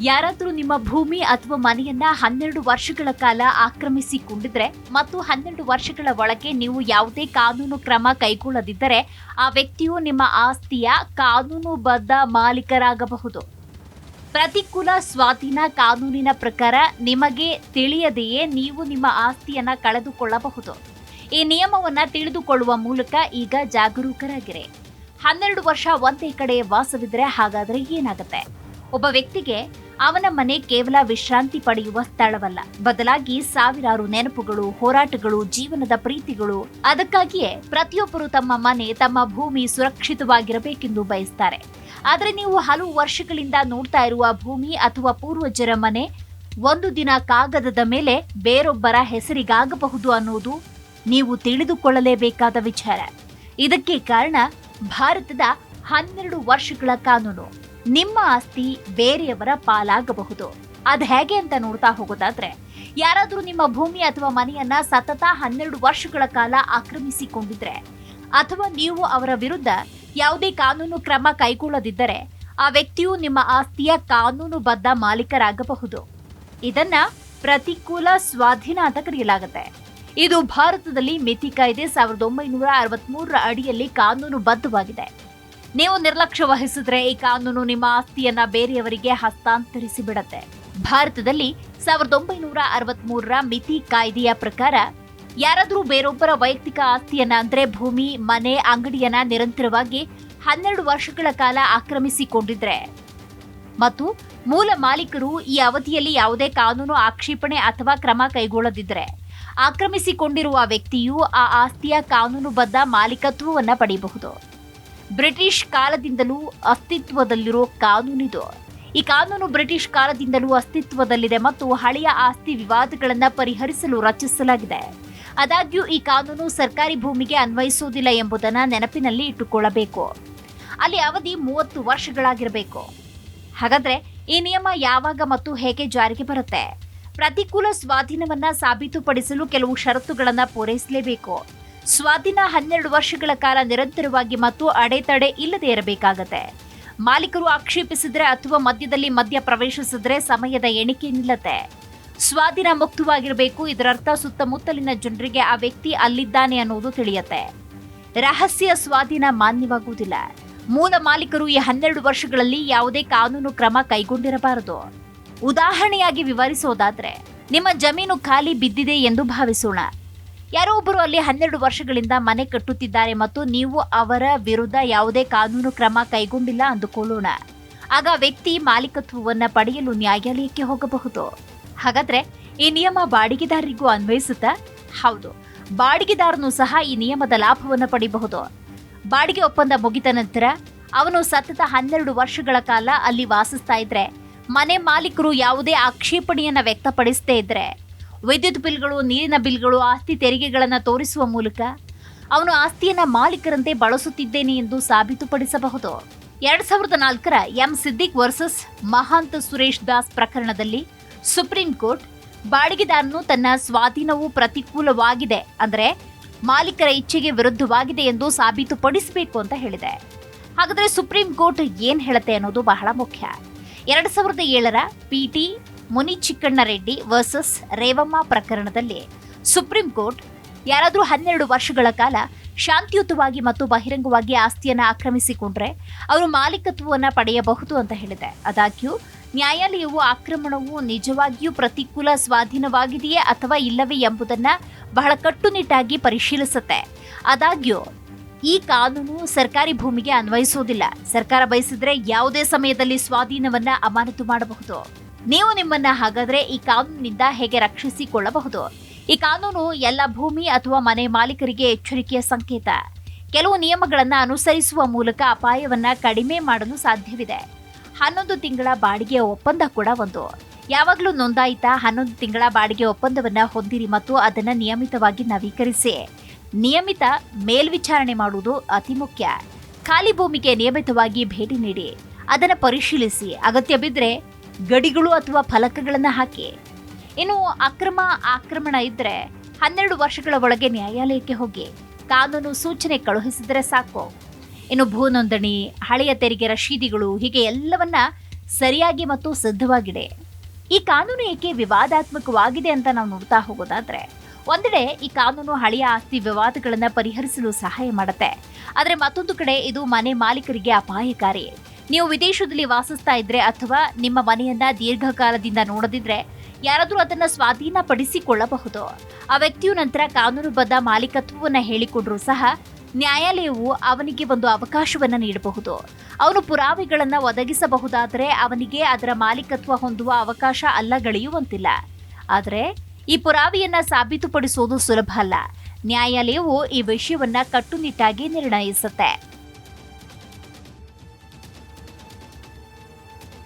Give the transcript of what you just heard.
ಯಾರಾದರೂ ನಿಮ್ಮ ಭೂಮಿ ಅಥವಾ ಮನೆಯನ್ನ 12 ವರ್ಷಗಳ ಕಾಲ ಆಕ್ರಮಿಸಿಕೊಂಡಿದ್ರೆ ಮತ್ತು 12 ವರ್ಷಗಳ ಒಳಗೆ ನೀವು ಯಾವುದೇ ಕಾನೂನು ಕ್ರಮ ಕೈಗೊಳ್ಳದಿದ್ದರೆ ಆ ವ್ಯಕ್ತಿಯು ನಿಮ್ಮ ಆಸ್ತಿಯ ಕಾನೂನುಬದ್ಧ ಮಾಲೀಕರಾಗಬಹುದು. ಪ್ರತಿಕೂಲ ಸ್ವಾಧೀನ ಕಾನೂನಿನ ಪ್ರಕಾರ ನಿಮಗೆ ತಿಳಿಯದೆಯೇ ನೀವು ನಿಮ್ಮ ಆಸ್ತಿಯನ್ನ ಕಳೆದುಕೊಳ್ಳಬಹುದು. ಈ ನಿಯಮವನ್ನ ತಿಳಿದುಕೊಳ್ಳುವ ಮೂಲಕ ಈಗ ಜಾಗರೂಕರಾಗಿರಿ. 12 ವರ್ಷ ಒಂದೇ ಕಡೆ ವಾಸವಿದ್ರೆ ಹಾಗಾದ್ರೆ ಏನಾಗುತ್ತೆ? ಒಬ್ಬ ವ್ಯಕ್ತಿಗೆ ಅವನ ಮನೆ ಕೇವಲ ವಿಶ್ರಾಂತಿ ಪಡೆಯುವ ಸ್ಥಳವಲ್ಲ, ಬದಲಾಗಿ ಸಾವಿರಾರು ನೆನಪುಗಳು, ಹೋರಾಟಗಳು, ಜೀವನದ ಪ್ರೀತಿಗಳು. ಅದಕ್ಕಾಗಿಯೇ ಪ್ರತಿಯೊಬ್ಬರು ತಮ್ಮ ಮನೆ, ತಮ್ಮ ಭೂಮಿ ಸುರಕ್ಷಿತವಾಗಿರಬೇಕೆಂದು ಬಯಸ್ತಾರೆ. ಆದರೆ ನೀವು ಹಲವು ವರ್ಷಗಳಿಂದ ನೋಡ್ತಾ ಇರುವ ಭೂಮಿ ಅಥವಾ ಪೂರ್ವಜರ ಮನೆ ಒಂದು ದಿನ ಕಾಗದದ ಮೇಲೆ ಬೇರೊಬ್ಬರ ಹೆಸರಿಗಾಗಬಹುದು ಅನ್ನೋದು ನೀವು ತಿಳಿದುಕೊಳ್ಳಲೇಬೇಕಾದ ವಿಚಾರ. ಇದಕ್ಕೆ ಕಾರಣ ಭಾರತದ 12 ವರ್ಷಗಳ ಕಾನೂನು. ನಿಮ್ಮ ಆಸ್ತಿ ಬೇರೆಯವರ ಪಾಲಾಗಬಹುದು. ಅದ್ ಹೇಗೆ ಅಂತ ನೋಡ್ತಾ ಹೋಗೋದಾದ್ರೆ, ಯಾರಾದ್ರೂ ನಿಮ್ಮ ಭೂಮಿ ಅಥವಾ ಮನೆಯನ್ನ ಸತತ 12 ವರ್ಷಗಳ ಕಾಲ ಆಕ್ರಮಿಸಿಕೊಂಡಿದ್ರೆ ಅಥವಾ ನೀವು ಅವರ ವಿರುದ್ಧ ಯಾವುದೇ ಕಾನೂನು ಕ್ರಮ ಕೈಗೊಳ್ಳದಿದ್ದರೆ ಆ ವ್ಯಕ್ತಿಯು ನಿಮ್ಮ ಆಸ್ತಿಯ ಕಾನೂನುಬದ್ಧ ಮಾಲೀಕರಾಗಬಹುದು. ಇದನ್ನ ಪ್ರತಿಕೂಲ ಸ್ವಾಧೀನ ಅಂತ ಕರೆಯಲಾಗುತ್ತೆ. ಇದು ಭಾರತದಲ್ಲಿ ಮಿತಿ ಕಾಯ್ದೆ 1963 ಅಡಿಯಲ್ಲಿ ಕಾನೂನುಬದ್ಧವಾಗಿದೆ. ನೀವು ನಿರ್ಲಕ್ಷ್ಯ ವಹಿಸಿದ್ರೆ ಈ ಕಾನೂನು ನಿಮ್ಮ ಆಸ್ತಿಯನ್ನ ಬೇರೆಯವರಿಗೆ ಹಸ್ತಾಂತರಿಸಿ ಬಿಡತ್ತೆ. ಭಾರತದಲ್ಲಿ 1963 ಮಿತಿ ಕಾಯ್ದೆಯ ಪ್ರಕಾರ ಯಾರಾದರೂ ಬೇರೊಬ್ಬರ ವೈಯಕ್ತಿಕ ಆಸ್ತಿಯನ್ನ ಅಂದ್ರೆ ಭೂಮಿ, ಮನೆ, ಅಂಗಡಿಯನ್ನ ನಿರಂತರವಾಗಿ 12 ವರ್ಷಗಳ ಕಾಲ ಆಕ್ರಮಿಸಿಕೊಂಡಿದ್ರೆ ಮತ್ತು ಮೂಲ ಮಾಲೀಕರು ಈ ಅವಧಿಯಲ್ಲಿ ಯಾವುದೇ ಕಾನೂನು ಆಕ್ಷೇಪಣೆ ಅಥವಾ ಕ್ರಮ ಕೈಗೊಳ್ಳದಿದ್ದರೆ ಆಕ್ರಮಿಸಿಕೊಂಡಿರುವ ವ್ಯಕ್ತಿಯು ಆ ಆಸ್ತಿಯ ಕಾನೂನುಬದ್ಧ ಮಾಲೀಕತ್ವವನ್ನ ಪಡೆಯಬಹುದು. ಬ್ರಿಟಿಷ್ ಕಾಲದಿಂದಲೂ ಅಸ್ತಿತ್ವದಲ್ಲಿರೋ ಕಾನೂನಿದು. ಈ ಕಾನೂನು ಬ್ರಿಟಿಷ್ ಕಾಲದಿಂದಲೂ ಅಸ್ತಿತ್ವದಲ್ಲಿದೆ ಮತ್ತು ಹಳೆಯ ಆಸ್ತಿ ವಿವಾದಗಳನ್ನು ಪರಿಹರಿಸಲು ರಚಿಸಲಾಗಿದೆ. ಆದಾಗ್ಯೂ ಈ ಕಾನೂನು ಸರ್ಕಾರಿ ಭೂಮಿಗೆ ಅನ್ವಯಿಸುವುದಿಲ್ಲ ಎಂಬುದನ್ನು ನೆನಪಿನಲ್ಲಿ ಇಟ್ಟುಕೊಳ್ಳಬೇಕು. ಅಲ್ಲಿ ಅವಧಿ 30 ವರ್ಷಗಳಾಗಿರಬೇಕು. ಹಾಗಾದ್ರೆ ಈ ನಿಯಮ ಯಾವಾಗ ಮತ್ತು ಹೇಗೆ ಜಾರಿಗೆ ಬರುತ್ತೆ? ಪ್ರತಿಕೂಲ ಸ್ವಾಧೀನವನ್ನ ಸಾಬೀತುಪಡಿಸಲು ಕೆಲವು ಷರತ್ತುಗಳನ್ನು ಪೂರೈಸಲೇಬೇಕು. ಸ್ವಾಧೀನ 12 ವರ್ಷಗಳ ಕಾಲ ನಿರಂತರವಾಗಿ ಮತ್ತು ಅಡೆತಡೆ ಇಲ್ಲದೆ ಇರಬೇಕಾಗತ್ತೆ. ಮಾಲೀಕರು ಆಕ್ಷೇಪಿಸಿದ್ರೆ ಅಥವಾ ಮಧ್ಯದಲ್ಲಿ ಮಧ್ಯ ಪ್ರವೇಶಿಸಿದ್ರೆ ಸಮಯದ ಎಣಿಕೆ ನಿಲ್ಲತ್ತೆ. ಸ್ವಾಧೀನ ಮುಕ್ತವಾಗಿರಬೇಕು. ಇದರರ್ಥ ಸುತ್ತಮುತ್ತಲಿನ ಜನರಿಗೆ ಆ ವ್ಯಕ್ತಿ ಅಲ್ಲಿದ್ದಾನೆ ಅನ್ನೋದು ತಿಳಿಯತ್ತೆ. ರಹಸ್ಯ ಸ್ವಾಧೀನ ಮಾನ್ಯವಾಗುವುದಿಲ್ಲ. ಮೂಲ ಮಾಲೀಕರು ಈ 12 ವರ್ಷಗಳಲ್ಲಿ ಯಾವುದೇ ಕಾನೂನು ಕ್ರಮ ಕೈಗೊಂಡಿರಬಾರದು. ಉದಾಹರಣೆಯಾಗಿ ವಿವರಿಸೋದಾದ್ರೆ, ನಿಮ್ಮ ಜಮೀನು ಖಾಲಿ ಬಿದ್ದಿದೆ ಎಂದು ಭಾವಿಸೋಣ. ಯಾರೋ ಒಬ್ಬರು ಅಲ್ಲಿ 12 ವರ್ಷಗಳಿಂದ ಮನೆ ಕಟ್ಟುತ್ತಿದ್ದಾರೆ ಮತ್ತು ನೀವು ಅವರ ವಿರುದ್ಧ ಯಾವುದೇ ಕಾನೂನು ಕ್ರಮ ಕೈಗೊಂಡಿಲ್ಲ ಅಂದುಕೊಳ್ಳೋಣ. ಆಗ ವ್ಯಕ್ತಿ ಮಾಲೀಕತ್ವವನ್ನ ಪಡೆಯಲು ನ್ಯಾಯಾಲಯಕ್ಕೆ ಹೋಗಬಹುದು. ಹಾಗಾದ್ರೆ ಈ ನಿಯಮ ಬಾಡಿಗೆದಾರರಿಗೂ ಅನ್ವಯಿಸುತ್ತಾ? ಹೌದು, ಬಾಡಿಗೆದಾರನು ಸಹ ಈ ನಿಯಮದ ಲಾಭವನ್ನು ಪಡೆಯಬಹುದು. ಬಾಡಿಗೆ ಒಪ್ಪಂದ ಮುಗಿದ ನಂತರ ಅವನು ಸತತ 12 ವರ್ಷಗಳ ಕಾಲ ಅಲ್ಲಿ ವಾಸಿಸ್ತಾ ಇದ್ರೆ, ಮನೆ ಮಾಲೀಕರು ಯಾವುದೇ ಆಕ್ಷೇಪಣೆಯನ್ನ ವ್ಯಕ್ತಪಡಿಸದೇ ಇದ್ರೆ, ವಿದ್ಯುತ್ ಬಿಲ್ಗಳು, ನೀರಿನ ಬಿಲ್ಗಳು, ಆಸ್ತಿ ತೆರಿಗೆಗಳನ್ನು ತೋರಿಸುವ ಮೂಲಕ ಅವನು ಆಸ್ತಿಯನ್ನ ಮಾಲೀಕರಂತೆ ಬಳಸುತ್ತಿದ್ದೇನೆ ಎಂದು ಸಾಬೀತುಪಡಿಸಬಹುದು. 2004 ಎಂ ಸಿದ್ದಿಕ್ ವರ್ಸಸ್ ಮಹಾಂತ ಸುರೇಶ್ ದಾಸ್ ಪ್ರಕರಣದಲ್ಲಿ ಸುಪ್ರೀಂ ಕೋರ್ಟ್ ಬಾಡಿಗೆದಾರನು ತನ್ನ ಸ್ವಾಧೀನವು ಪ್ರತಿಕೂಲವಾಗಿದೆ, ಅಂದರೆ ಮಾಲೀಕರ ಇಚ್ಛೆಗೆ ವಿರುದ್ಧವಾಗಿದೆ ಎಂದು ಸಾಬೀತುಪಡಿಸಬೇಕು ಅಂತ ಹೇಳಿದೆ. ಹಾಗಾದ್ರೆ ಸುಪ್ರೀಂ ಕೋರ್ಟ್ ಏನ್ ಹೇಳುತ್ತೆ ಅನ್ನೋದು ಬಹಳ ಮುಖ್ಯ. 2007 ಪಿಟಿ ಮುನಿಚಿಕ್ಕಣ್ಣ ರೆಡ್ಡಿ ವರ್ಸಸ್ ರೇವಮ್ಮ ಪ್ರಕರಣದಲ್ಲಿ ಸುಪ್ರೀಂ ಕೋರ್ಟ್ ಯಾರಾದರೂ 12 ವರ್ಷಗಳ ಕಾಲ ಶಾಂತಿಯುತವಾಗಿ ಮತ್ತು ಬಹಿರಂಗವಾಗಿ ಆಸ್ತಿಯನ್ನು ಆಕ್ರಮಿಸಿಕೊಂಡ್ರೆ ಅವರು ಮಾಲೀಕತ್ವವನ್ನು ಪಡೆಯಬಹುದು ಅಂತ ಹೇಳಿದೆ. ಆದಾಗ್ಯೂ ನ್ಯಾಯಾಲಯವು ಆಕ್ರಮಣವು ನಿಜವಾಗಿಯೂ ಪ್ರತಿಕೂಲ ಸ್ವಾಧೀನವಾಗಿದೆಯೇ ಅಥವಾ ಇಲ್ಲವೇ ಎಂಬುದನ್ನು ಬಹಳ ಕಟ್ಟುನಿಟ್ಟಾಗಿ ಪರಿಶೀಲಿಸುತ್ತೆ. ಆದಾಗ್ಯೂ ಈ ಕಾನೂನು ಸರ್ಕಾರಿ ಭೂಮಿಗೆ ಅನ್ವಯಿಸುವುದಿಲ್ಲ. ಸರ್ಕಾರ ಬಯಸಿದ್ರೆ ಯಾವುದೇ ಸಮಯದಲ್ಲಿ ಸ್ವಾಧೀನವನ್ನ ಅಮಾನತು ಮಾಡಬಹುದು. ನೀವು ನಿಮ್ಮನ್ನ ಹಾಗಾದ್ರೆ ಈ ಕಾನೂನಿನಿಂದ ಹೇಗೆ ರಕ್ಷಿಸಿಕೊಳ್ಳಬಹುದು? ಈ ಕಾನೂನು ಎಲ್ಲ ಭೂಮಿ ಅಥವಾ ಮನೆ ಮಾಲೀಕರಿಗೆ ಎಚ್ಚರಿಕೆಯ ಸಂಕೇತ. ಕೆಲವು ನಿಯಮಗಳನ್ನು ಅನುಸರಿಸುವ ಮೂಲಕ ಅಪಾಯವನ್ನ ಕಡಿಮೆ ಮಾಡಲು ಸಾಧ್ಯವಿದೆ. 11 ತಿಂಗಳ ಬಾಡಿಗೆ ಒಪ್ಪಂದ ಕೂಡ ಒಂದು. ಯಾವಾಗಲೂ ನೋಂದಾಯಿತ 11 ತಿಂಗಳ ಬಾಡಿಗೆ ಒಪ್ಪಂದವನ್ನ ಹೊಂದಿರಿ ಮತ್ತು ಅದನ್ನ ನಿಯಮಿತವಾಗಿ ನವೀಕರಿಸಿ. ನಿಯಮಿತ ಮೇಲ್ವಿಚಾರಣೆ ಮಾಡುವುದು ಅತಿ ಮುಖ್ಯ. ಖಾಲಿ ಭೂಮಿಗೆ ನಿಯಮಿತವಾಗಿ ಭೇಟಿ ನೀಡಿ ಅದನ್ನು ಪರಿಶೀಲಿಸಿ. ಅಗತ್ಯ ಬಿದ್ದರೆ ಗಡಿಗಳು ಅಥವಾ ಫಲಕಗಳನ್ನು ಹಾಕಿ. ಇನ್ನು ಆಕ್ರಮಣ ಇದ್ರೆ 12 ವರ್ಷಗಳ ಒಳಗೆ ನ್ಯಾಯಾಲಯಕ್ಕೆ ಹೋಗಿ ಕಾನೂನು ಸೂಚನೆ ಕಳುಹಿಸಿದರೆ ಸಾಕು. ಇನ್ನು ಭೂ ನೋಂದಣಿ, ಹಳೆಯ ತೆರಿಗೆ ರಶೀದಿಗಳು, ಹೀಗೆ ಎಲ್ಲವನ್ನ ಸರಿಯಾಗಿ ಮತ್ತು ಸಿದ್ಧವಾಗಿದೆ. ಈ ಕಾನೂನು ಏಕೆ ವಿವಾದಾತ್ಮಕವಾಗಿದೆ ಅಂತ ನಾವು ನೋಡ್ತಾ ಹೋಗೋದಾದ್ರೆ, ಒಂದೆಡೆ ಈ ಕಾನೂನು ಹಳೆಯ ಆಸ್ತಿ ವಿವಾದಗಳನ್ನು ಪರಿಹರಿಸಲು ಸಹಾಯ ಮಾಡುತ್ತೆ. ಆದರೆ ಮತ್ತೊಂದು ಕಡೆ ಇದು ಮನೆ ಮಾಲೀಕರಿಗೆ ಅಪಾಯಕಾರಿ. ನೀವು ವಿದೇಶದಲ್ಲಿ ವಾಸಿಸ್ತಾ ಇದ್ರೆ ಅಥವಾ ನಿಮ್ಮ ಮನೆಯನ್ನ ದೀರ್ಘಕಾಲದಿಂದ ನೋಡದಿದ್ರೆ ಯಾರಾದರೂ ಅದನ್ನ ಸ್ವಾಧೀನಪಡಿಸಿಕೊಳ್ಳಬಹುದು. ಆ ವ್ಯಕ್ತಿಯು ನಂತರ ಕಾನೂನುಬದ್ಧ ಮಾಲೀಕತ್ವವನ್ನು ಹೇಳಿಕೊಂಡ್ರೂ ಸಹ ನ್ಯಾಯಾಲಯವು ಅವನಿಗೆ ಒಂದು ಅವಕಾಶವನ್ನ ನೀಡಬಹುದು. ಅವನು ಪುರಾವೆಗಳನ್ನ ಒದಗಿಸಬಹುದಾದರೆ ಅವನಿಗೆ ಅದರ ಮಾಲೀಕತ್ವ ಹೊಂದುವ ಅವಕಾಶ ಅಲ್ಲಗಳೆಯುವಂತಿಲ್ಲ. ಆದರೆ ಈ ಪುರಾವೆಯನ್ನ ಸಾಬೀತುಪಡಿಸುವುದು ಸುಲಭ ಅಲ್ಲ. ನ್ಯಾಯಾಲಯವು ಈ ವಿಷಯವನ್ನ ಕಟ್ಟುನಿಟ್ಟಾಗಿ ನಿರ್ಣಯಿಸುತ್ತೆ.